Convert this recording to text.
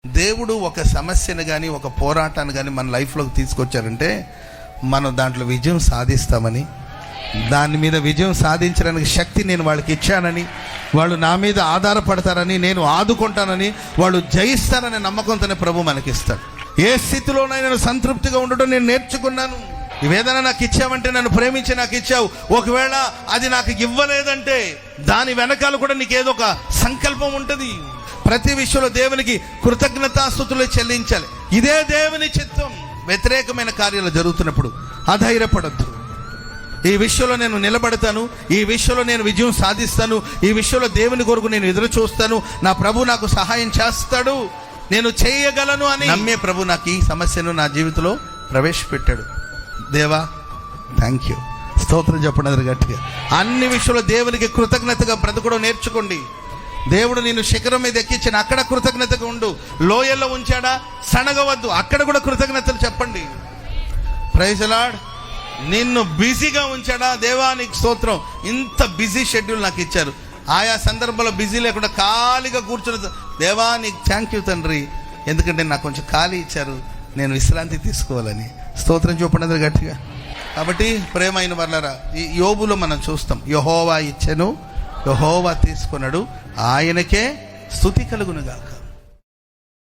దేవుడు ఒక సమస్యను కానీ ఒక పోరాటాన్ని కానీ మన లైఫ్లోకి తీసుకొచ్చారంటే మనం దాంట్లో విజయం సాధిస్తామని, దాని మీద విజయం సాధించడానికి శక్తి నేను వాళ్ళకి ఇచ్చానని, వాళ్ళు నా మీద ఆధారపడతారని, నేను ఆదుకుంటానని, వాళ్ళు జయిస్తారనే నమ్మకంతోనే ప్రభు మనకిస్తాడు. ఏ స్థితిలోనైనా నేను సంతృప్తిగా ఉండటం నేను నేర్చుకున్నాను. ఏదైనా నాకు ఇచ్చావంటే నన్ను ప్రేమించి నాకు ఇచ్చావు, ఒకవేళ అది నాకు ఇవ్వలేదంటే దాని వెనకాల కూడా నీకు ఏదో ఒక సంకల్పం ఉంటుంది. ప్రతి విషయంలో దేవునికి కృతజ్ఞతాస్తుతులు చెల్లించాలి. ఇదే దేవుని చిత్తం. వ్యతిరేకమైన కార్యాలు జరుగుతున్నప్పుడు అధైర్యపడద్దు. ఈ విషయంలో నేను నిలబడతాను, ఈ విషయంలో నేను విజయం సాధిస్తాను, ఈ విషయంలో దేవుని కొరకు నేను ఎదురు చూస్తాను, నా ప్రభు నాకు సహాయం చేస్తాడు, నేను చేయగలను అని నమ్మే ప్రభు నాకు ఈ సమస్యను నా జీవితంలో ప్రవేశపెట్టాడు. దేవా థ్యాంక్ యూ, స్తోత్రం చెప్పండి గట్టిగా. అన్ని విషయంలో దేవునికి కృతజ్ఞతగా బ్రతకడం నేర్చుకోండి. దేవుడు నిన్ను శిఖరం మీద ఎక్కించిన అక్కడ కృతజ్ఞతగా ఉండు. లోయల్లో ఉంచాడా, సనగవద్దు, అక్కడ కూడా కృతజ్ఞతలు చెప్పండి. Praise the Lord. నిన్ను బిజీగా ఉంచాడా, దేవా నీకు స్తోత్రం, ఇంత బిజీ షెడ్యూల్ నాకు ఇచ్చారు, ఆయా సందర్భంలో బిజీ లేకుండా ఖాళీగా కూర్చున్న దేవా నీకు థ్యాంక్ యూ తండ్రి, ఎందుకంటే నాకు కొంచెం ఖాళీ ఇచ్చారు, నేను విశ్రాంతి తీసుకోవాలని. స్తోత్రం చూపండి గట్టిగా. కాబట్టి ప్రేమైన వర్లారా, ఈ యోబులో మనం చూస్తాం, యెహోవా ఇచ్చెను, యెహోవా తీసుకున్నాడు, ఆయనకే స్తుతి కలుగునుగా.